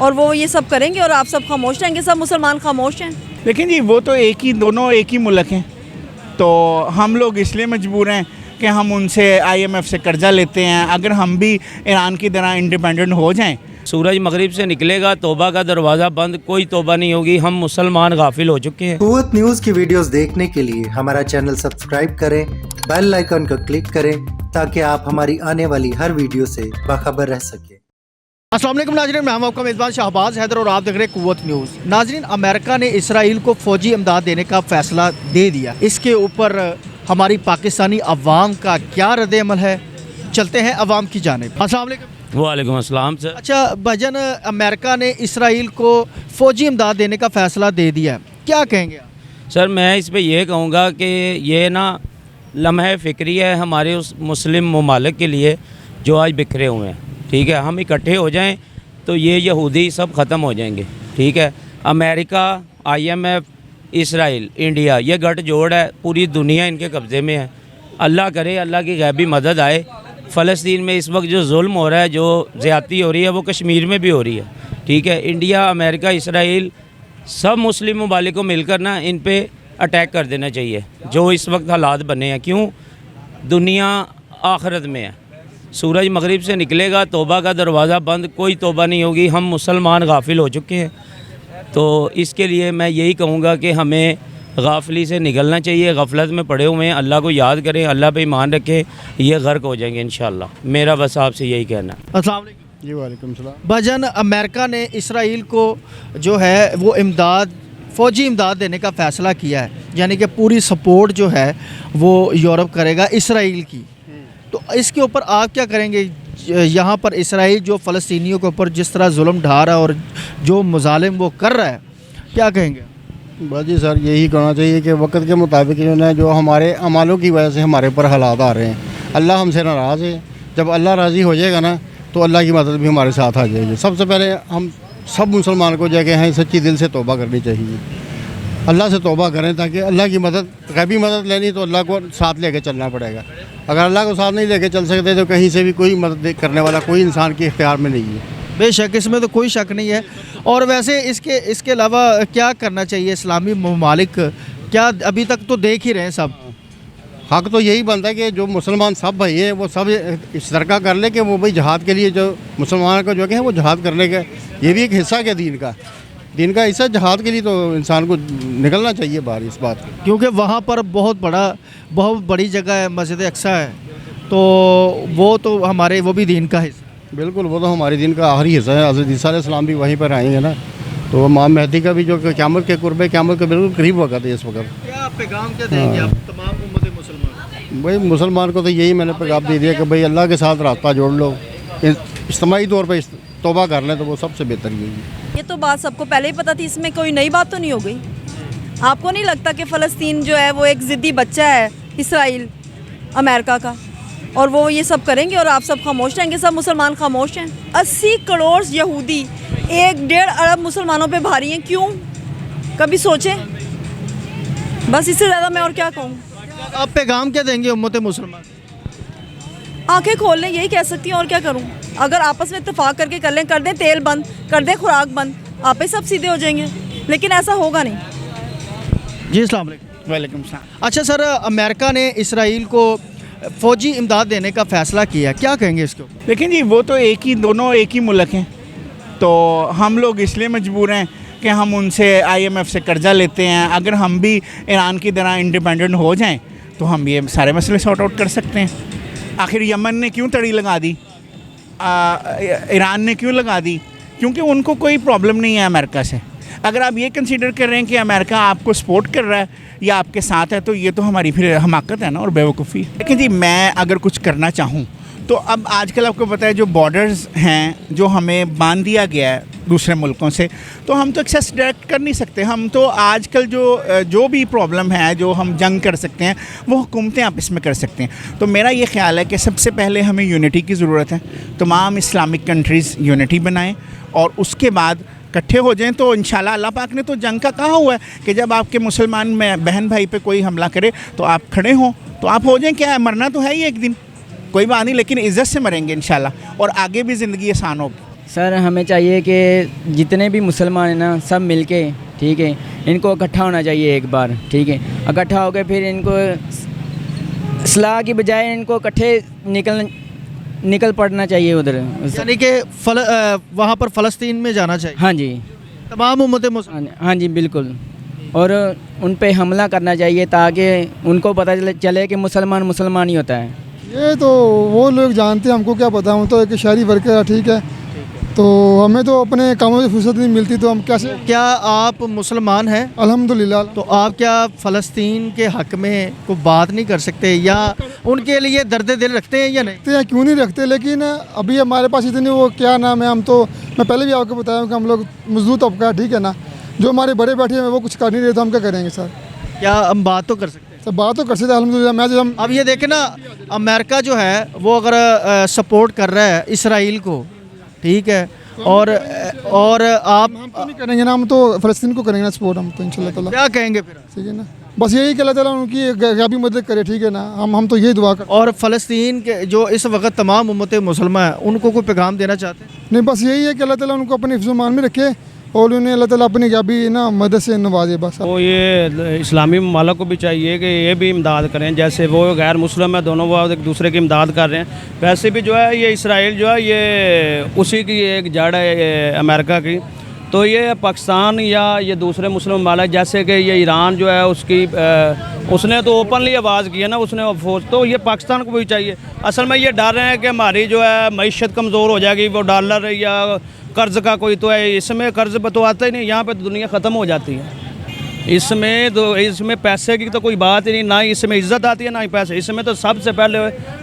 और वो ये सब करेंगे और आप सब खामोश रहेंगे, सब मुसलमान खामोश हैं। लेकिन जी वो तो दोनों एक ही मुल्क हैं, तो हम लोग इसलिए मजबूर हैं कि हम उनसे IMF से कर्जा लेते हैं। अगर हम भी ईरान की तरह इंडिपेंडेंट हो जाएं। सूरज मगरिब से निकलेगा, तौबा का दरवाज़ा बंद, कोई तौबा नहीं होगी। हम मुसलमान गाफिल हो चुके हैं। कुव्वत न्यूज़ की वीडियोस देखने के लिए हमारा चैनल सब्सक्राइब करें, बेल आइकन को क्लिक करें ताकि आप हमारी आने वाली हर वीडियो से बाखबर रह सकें। अस्सलाम वालेकुम नाज़रीन, मैं हूं आपका मेज़बान शाहबाज हैदर और आप देख रहे हैं कुव्वत न्यूज़। नाज़रीन, अमेरिका ने इसराइल को फ़ौजी इमदाद देने का फ़ैसला दे दिया। इसके ऊपर हमारी पाकिस्तानी अवाम का क्या रद्द-ए-अमल है, चलते हैं अवाम की जानिब। अस्सलाम वालेकुम। वालेकुम अस्सलाम सर। अच्छा भाईजान, अमेरिका ने इसराइल को फ़ौजी इमदाद देने का फ़ैसला दे दिया है, क्या कहेंगे आप? सर मैं इस पे ये कहूँगा कि ये ना लम्हे फ़िक्री है हमारे उस मुस्लिम ममालिक के लिए जो आज बिखरे हुए हैं। ठीक है, हम इकट्ठे हो जाएं तो ये यहूदी सब ख़त्म हो जाएंगे। ठीक है, अमेरिका, IMF, इसराइल, इंडिया, ये गठजोड़ है, पूरी दुनिया इनके कब्ज़े में है। अल्लाह करे अल्लाह की गैबी मदद आए। फ़लस्तीन में इस वक्त जो जुल्म हो रहा है, जो ज़्यादती हो रही है, वो कश्मीर में भी हो रही है। ठीक है, इंडिया, अमेरिका, इसराइल, सब मुस्लिम ममालिक को मिलकर ना इन पे अटैक कर देना चाहिए जो इस वक्त हालात बने हैं। क्यों? दुनिया आखिरत में है, सूरज मगरिब से निकलेगा, तौबा का दरवाज़ा बंद, कोई तौबा नहीं होगी। हम मुसलमान गाफिल हो चुके हैं, तो इसके लिए मैं यही कहूँगा कि हमें गाफिली से निकलना चाहिए। गफलत में पड़े हुए हैं, अल्लाह को याद करें, अल्लाह पे ईमान रखें, ये गर्क हो जाएंगे इंशाअल्लाह। मेरा बस आपसे यही कहना है। अस्सलाम वालेकुम। जी वालेकुम सलाम। भाईजान, अमेरिका ने इसराइल को जो है वो इमदाद, फ़ौजी इमदाद देने का फ़ैसला किया है, यानी कि पूरी सपोर्ट जो है वो यूरोप करेगा इसराइल की। तो इसके ऊपर आप क्या करेंगे? यहाँ पर इसराइल जो फ़लस्तीनियों के ऊपर जिस तरह जुल्म ढा रहा है और जो मुजालिम वो कर रहा है, क्या कहेंगे? बस जी सर, यही कहना चाहिए कि वक्त के मुताबिक जो है, जो हमारे अमालों की वजह से हमारे ऊपर हालात आ रहे हैं, अल्लाह हमसे नाराज़ है। जब अल्लाह राज़ी हो जाएगा ना, तो अल्लाह की मदद भी हमारे साथ आ जाएगी। सबसे पहले हम सब मुसलमान को जगह हैं सच्ची दिल से तौबा करनी चाहिए, अल्लाह से तौबा करें, ताकि अल्लाह की मदद, गैबी मदद लेनी तो अल्लाह को साथ लेके चलना पड़ेगा। अगर अल्लाह को साथ नहीं लेके चल सकते तो कहीं से भी कोई मदद करने वाला कोई इंसान के इख्तियार में नहीं है। बेशक, इसमें तो कोई शक नहीं है। और वैसे इसके अलावा क्या करना चाहिए इस्लामी ममालिक? क्या अभी तक तो देख ही रहे हैं सब, हक़ तो यही बनता है कि जो मुसलमान सब भाई हैं वो सब इश्तरका कर ले कि वो भाई जहाद के लिए, जो मुसलमान का जो है वो जहाद करने का ये भी एक हिस्सा है दीन का हिस्सा। जहाद के लिए तो इंसान को निकलना चाहिए बाहर इस बात की, क्योंकि वहाँ पर बहुत बड़ी जगह है, मस्जिद अक्सा है, तो वो भी दीन का हिस्सा। बिल्कुल, वो तो हमारे दिन का आखिरी हिस्सा है। हज़रत ईसा अलैहिस्सलाम भी वहीं पर आएंगे ना, तो इमाम मेहदी का भी जो क़यामत के कुर्ब है, क़यामत के बिल्कुल करीब वक्त है इस वक्त। क्या पैगाम क्या देंगे आप तमाम उम्मत मुसलमान? भाई मुसलमान को तो यही मैंने पैगाम दे दिया कि भाई अल्लाह के साथ रास्ता जोड़ लो, इज्तिमाई तौर पर तौबा कर लें तो वो सबसे बेहतर यही। ये तो बात सबको पहले ही पता थी, इसमें कोई नई बात तो नहीं हो गई। आपको नहीं लगता कि फ़लस्तीन जो है वो एक ज़िद्दी बच्चा है इसराइल, अमेरिका का, और वो ये सब करेंगे और आप सब खामोश रहेंगे, सब मुसलमान खामोश हैं? 80 करोड़ यहूदी 1.5 अरब मुसलमानों पे भारी हैं। क्यों? कभी सोचें? बस इससे ज़्यादा मैं और क्या कहूँ? आप पैगाम क्या देंगे उम्मत मुसलमान? आंखें खोल लें, यही कह सकती हूँ, और क्या करूँ? अगर आपस में इत्तेफाक करके कर लें, कर दें तेल बंद, कर दें खुराक बंद, आप ही सब सीधे हो जाएंगे। लेकिन ऐसा होगा नहीं। जी अस्सलाम वालेकुम। वालेकुम सलाम। अच्छा सर, अमेरिका ने इसराइल को फ़ौजी इमदाद देने का फ़ैसला किया, क्या कहेंगे इसके ऊपर? लेकिन जी वो तो दोनों एक ही मुल्क हैं, तो हम लोग इसलिए मजबूर हैं कि हम उनसे IMF से कर्जा लेते हैं। अगर हम भी ईरान की तरह इंडिपेंडेंट हो जाएं तो हम ये सारे मसले सॉर्ट आउट कर सकते हैं। आखिर यमन ने क्यों तड़ी लगा दी, ईरान ने क्यों लगा दी? क्योंकि उनको कोई प्रॉब्लम नहीं है अमेरिका से। अगर आप ये कंसीडर कर रहे हैं कि अमेरिका आपको सपोर्ट कर रहा है या आपके साथ है, तो ये तो हमारी फिर हमाकत है ना, और बेवकूफ़ी। लेकिन जी मैं अगर कुछ करना चाहूँ तो अब आजकल आपको पता है जो बॉर्डर्स हैं जो हमें बांध दिया गया है दूसरे मुल्कों से, तो हम तो एक्सेस डायरेक्ट कर नहीं सकते। हम तो आजकल जो भी प्रॉब्लम है, जो हम जंग कर सकते हैं, वो हुकूमतें आपस में कर सकते हैं। तो मेरा ये ख्याल है कि सबसे पहले हमें यूनिटी की ज़रूरत है। तमाम इस्लामिक कंट्रीज़ यूनिटी बनाएं और उसके बाद इकट्ठे हो जाएं, तो इंशाल्लाह अल्लाह पाक ने तो जंग का कहा हुआ है कि जब आपके मुसलमान में बहन भाई पे कोई हमला करे तो आप खड़े हों, तो आप हो जाएं। क्या है, मरना तो है ही एक दिन, कोई बात नहीं, लेकिन इज़्ज़त से मरेंगे इंशाल्लाह, और आगे भी ज़िंदगी आसान होगी। सर हमें चाहिए कि जितने भी मुसलमान हैं ना सब मिलके, ठीक है, इनको इकट्ठा होना चाहिए एक बार, ठीक है। इकट्ठा होकर फिर इनको सलाह की बजाय इनको इकट्ठे निकल पड़ना चाहिए उधर। यानी कि वहाँ पर फ़लस्तीन में जाना चाहिए। हाँ जी, तमाम उम्मतें मुसलमान। हाँ जी बिल्कुल। और उन पे हमला करना चाहिए ताकि उनको पता चले कि मुसलमान मुसलमान ही होता है। ये तो वो लोग जानते हैं, हमको क्या पता। हम तो एक शहरी वर्कर है, ठीक है, तो हमें तो अपने कामों से फुर्सत नहीं मिलती, तो हम कैसे। क्या आप मुसलमान हैं? अल्हम्दुलिल्लाह। तो आप क्या फ़लस्तीन के हक़ में कोई बात नहीं कर सकते या उनके लिए दर्द दिल रखते हैं या नहीं? रखते हैं, क्यों नहीं रखते, लेकिन अभी हमारे पास इतनी वो क्या नाम है, हम तो मैं पहले भी आपको बताया हूँ कि हम लोग मजदूर तबका है, ठीक है ना। जो हमारे बड़े बैठे हैं वो कुछ कर नहीं रहे, तो हम क्या करेंगे सर? क्या हम बात तो कर सकते हैं? सर बात तो कर सकते हैं अल्हम्दुलिल्लाह। मैं जो हम अब ये देखें ना, अमेरिका जो है वो अगर सपोर्ट कर रहा है इसराइल को, ठीक है, और आप हम तो नहीं करेंगे ना, हम तो फ़लस्तीन को करेंगे ना सपोर्ट, हम तो इंशाल्लाह ताला। क्या कहेंगे फिर? ठीक है ना, बस यही कि अल्लाह ताला उनकी गायबी मदद करे, ठीक है ना। हम तो यही दुआ करते और फ़लस्तीन के जो इस वक्त तमाम उम्मतें मुसलमान हैं उनको कोई पैगाम देना चाहते हैं? नहीं, बस यही है कि अल्लाह ताला उनको अपने हिफ्ज़-ओ-मान में रखे और उन्हें अल्लाह ताला अपनी गायबी ना मदद से नवाजे बस। तो ये इस्लामी ममालिक को भी चाहिए कि ये भी इमदाद करें, जैसे वो गैर मुस्लिम है दोनों वो एक दूसरे की इमदाद कर रहे हैं। वैसे भी जो है ये इसराइल जो है ये उसी की एक जड़ है ये अमेरिका की। तो ये पाकिस्तान या ये दूसरे मुस्लिम ममालिक जैसे कि ये ईरान जो है उसकी उसने तो ओपनली आवाज़ की है ना, उसने फौज, तो ये पाकिस्तान को भी चाहिए। असल में ये डर रहे हैं कि हमारी जो है मईशत कमज़ोर हो जाएगी, वो डॉलर या कर्ज़ का कोई तो है, इसमें कर्ज़ तो आता ही नहीं, यहाँ पे तो दुनिया ख़त्म हो जाती है। इसमें पैसे की तो कोई बात ही नहीं, ना ही इसमें इज़्ज़त आती है ना ही पैसे। इसमें तो सबसे पहले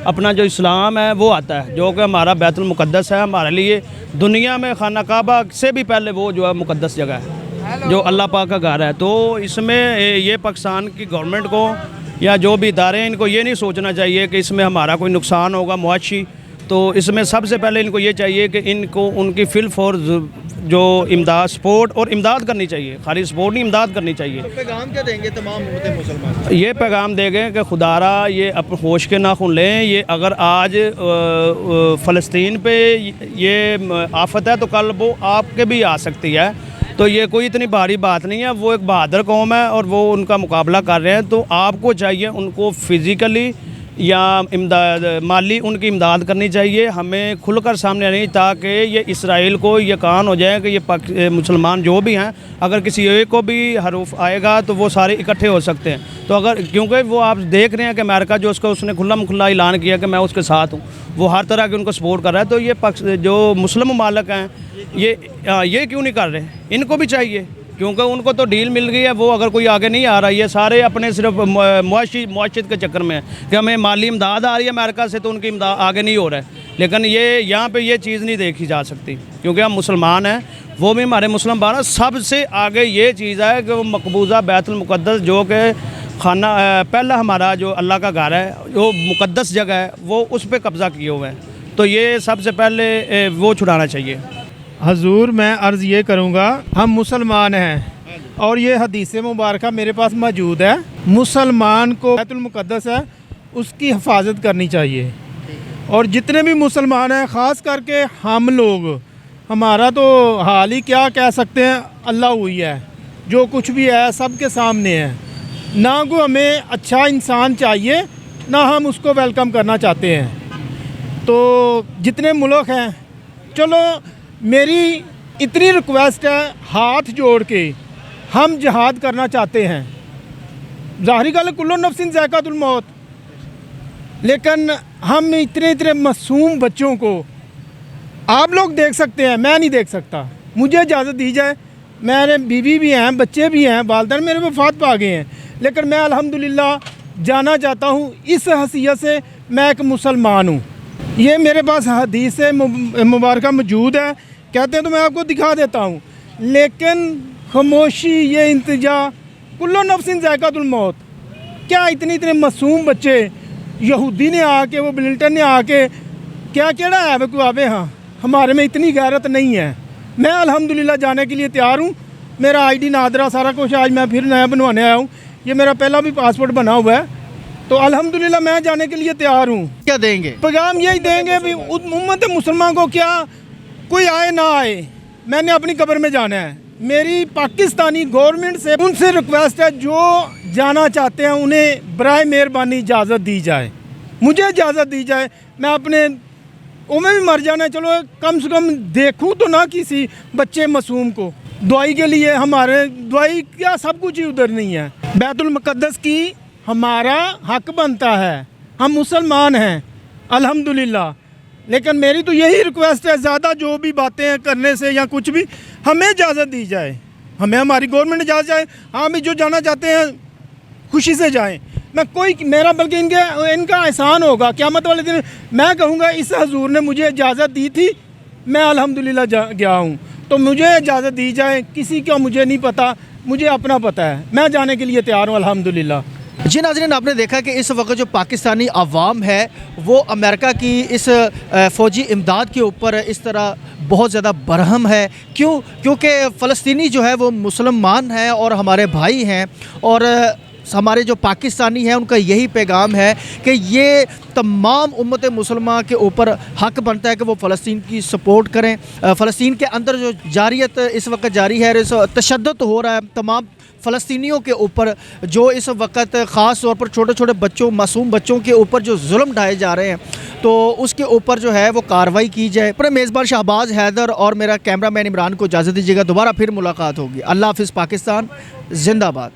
अपना जो इस्लाम है वो आता है, जो कि हमारा बैतुल मुक़द्दस है हमारे लिए। दुनिया में खाना काबा से भी पहले वो जो है मुक़द्दस जगह है, जो अल्लाह पाक का घर है। तो इसमें ये पाकिस्तान की गवर्नमेंट को या जो भी इदारे हैं इनको ये नहीं सोचना चाहिए कि इसमें हमारा कोई नुकसान होगा मुआशी। तो इसमें सबसे पहले इनको ये चाहिए कि इनको उनकी फिल फॉर जो इमदाद सपोर्ट और इमदाद करनी चाहिए, खाली सपोर्ट नहीं इमदाद करनी चाहिए। तो पैगाम क्या देंगे तमाम उम्मतें मुसलमान? ये पैगाम देंगे कि खुदारा ये अपने होश के नाखून लें। ये अगर आज फ़लस्तीन पे ये आफत है तो कल वो आपके भी आ सकती है। तो ये कोई इतनी भारी बात नहीं है, वो एक बहादुर कौम है और वो उनका मुकाबला कर रहे हैं। तो आपको चाहिए उनको फ़िज़िकली या इमदाद माली उनकी इमदाद करनी चाहिए। हमें खुलकर सामने नहीं, ताकि ये इसराइल को ये कान हो जाए कि ये मुसलमान जो भी हैं अगर किसी एक को भी हरूफ आएगा तो वो सारे इकट्ठे हो सकते हैं। तो अगर क्योंकि वो आप देख रहे हैं कि अमेरिका जो उसने खुला ऐलान किया कि मैं उसके साथ हूँ, वो हर तरह के उनको सपोर्ट कर रहा है। तो ये जो मुस्लिम ममालिक हैं ये क्यों नहीं कर रहे? इनको भी चाहिए, क्योंकि उनको तो डील मिल गई है। वो अगर कोई आगे नहीं आ रहा, ये सारे अपने सिर्फ मुआशियत के चक्कर में है कि हमें माली इमदाद आ रही है अमेरिका से तो उनकी इमदाद आगे नहीं हो रहा है। लेकिन ये यहाँ पे ये चीज़ नहीं देखी जा सकती, क्योंकि हम मुसलमान हैं, वो भी हमारे मुस्लिम भाई। सबसे आगे ये चीज़ है कि वो मकबूजा बैतुल मुक़द्दस जो कि खाना पहला हमारा जो अल्लाह का घर है, वो मुक़द्दस जगह है, वो उस पर कब्ज़ा किए हुए हैं। तो ये सबसे पहले वो छुड़ाना चाहिए। हजूर मैं अर्ज़ ये करूँगा, हम मुसलमान हैं और ये हदीस मुबारक मेरे पास मौजूद है। मुसलमान को बैतुल मुक़द्दस है उसकी हिफाजत करनी चाहिए। और जितने भी मुसलमान हैं, ख़ास करके हम लोग, हमारा तो हाल ही क्या कह सकते हैं, अल्लाह हुई है, जो कुछ भी है सबके सामने है। ना को हमें अच्छा इंसान चाहिए ना हम उसको वेलकम करना चाहते हैं। तो जितने मुल्क हैं, चलो मेरी इतनी रिक्वेस्ट है, हाथ जोड़ के हम जिहाद करना चाहते हैं। ज़ाहिरी गल कुल्लु नफ्सिन ज़ायक़ातुल मौत, लेकिन हम इतने मासूम बच्चों को आप लोग देख सकते हैं, मैं नहीं देख सकता। मुझे इजाज़त दी जाए, मेरे बीवी भी हैं, बच्चे भी हैं, वालिदैन मेरे वफ़ात पा गए हैं, लेकिन मैं अल्हम्दुलिल्लाह जाना चाहता हूँ। इस हैसियत से मैं एक मुसलमान हूँ। ये मेरे पास हदीस मुबारक मौजूद है, कहते हैं तो मैं आपको दिखा देता हूँ। लेकिन खामोशी, ये इंतजा, कुल्लु नफ्सिन ज़ायक़ातुल मौत। क्या इतने मासूम बच्चे यहूदी ने आके, वो ब्लिंटन ने आके क्या केड़ा है वे कुआबे, हाँ हमारे में इतनी गैरत नहीं है। मैं अल्हम्दुलिल्लाह जाने के लिए तैयार हूँ। मेरा आईडी नादरा सारा कुछ आज मैं फिर नया बनवाने आया हूँ। ये मेरा पहला भी पासपोर्ट बना हुआ है, तो अल्हम्दुलिल्लाह मैं जाने के लिए तैयार हूँ। क्या देंगे? पैगाम यही देंगे भी उम्मत मुसलमान को क्या कोई आए ना आए, मैंने अपनी कब्र में जाना है। मेरी पाकिस्तानी गवर्नमेंट से उनसे रिक्वेस्ट है, जो जाना चाहते हैं उन्हें बराए मेहरबानी इजाज़त दी जाए, मुझे इजाज़त दी जाए। मैं अपने उमें भी मर जाना है, चलो कम से कम देखूं तो ना किसी बच्चे मासूम को। दुआई के लिए हमारे दुआई क्या सब कुछ ही उधर नहीं है। बैतुल मुक़द्दस की हमारा हक बनता है, हम मुसलमान हैं अल्हम्दुलिल्लाह, लेकिन मेरी तो यही रिक्वेस्ट है, ज़्यादा जो भी बातें करने से या कुछ भी, हमें इजाज़त दी जाए, हमें हमारी गवर्नमेंट इजाज़त जाए। हाँ भी जो जाना चाहते हैं खुशी से जाएं। मैं कोई मेरा बल्कि इनका एहसान होगा क़यामत वाले दिन, मैं कहूँगा इस हजूर ने मुझे इजाज़त दी थी, मैं अल्हम्दुलिल्लाह गया हूँ, तो मुझे इजाज़त दी जाए। किसी का मुझे नहीं पता, मुझे अपना पता है, मैं जाने के लिए तैयार हूँ अल्हम्दुलिल्लाह। जी नाज़रीन, आपने देखा कि इस वक्त जो पाकिस्तानी अवाम है वो अमेरिका की इस फ़ौजी इमदाद के ऊपर इस तरह बहुत ज़्यादा बरहम है। क्योंकि फ़लस्तीनी जो है वो मुसलमान हैं और हमारे भाई हैं, और हमारे जो पाकिस्तानी हैं उनका यही पैगाम है कि ये तमाम उम्मत मुसलमान के ऊपर हक बनता है कि वो फ़लस्तीन की सपोर्ट करें। फ़लस्तीन के अंदर जो जारियत इस वक्त जारी है, तशद्दुद हो रहा है तमाम फ़लस्तीनियों के ऊपर, जो इस वक्त ख़ास तौर पर छोटे छोटे बच्चों, मासूम बच्चों के ऊपर जो जुल्म ढाए जा रहे हैं, तो उसके ऊपर जो है वो कार्रवाई की जाए। पर मेज़बान शहबाज हैदर और मेरा कैमरामैन इमरान को इजाज़त दीजिएगा, दोबारा फिर मुलाकात होगी। अल्लाह हाफ़िज़। पाकिस्तान जिंदाबाद।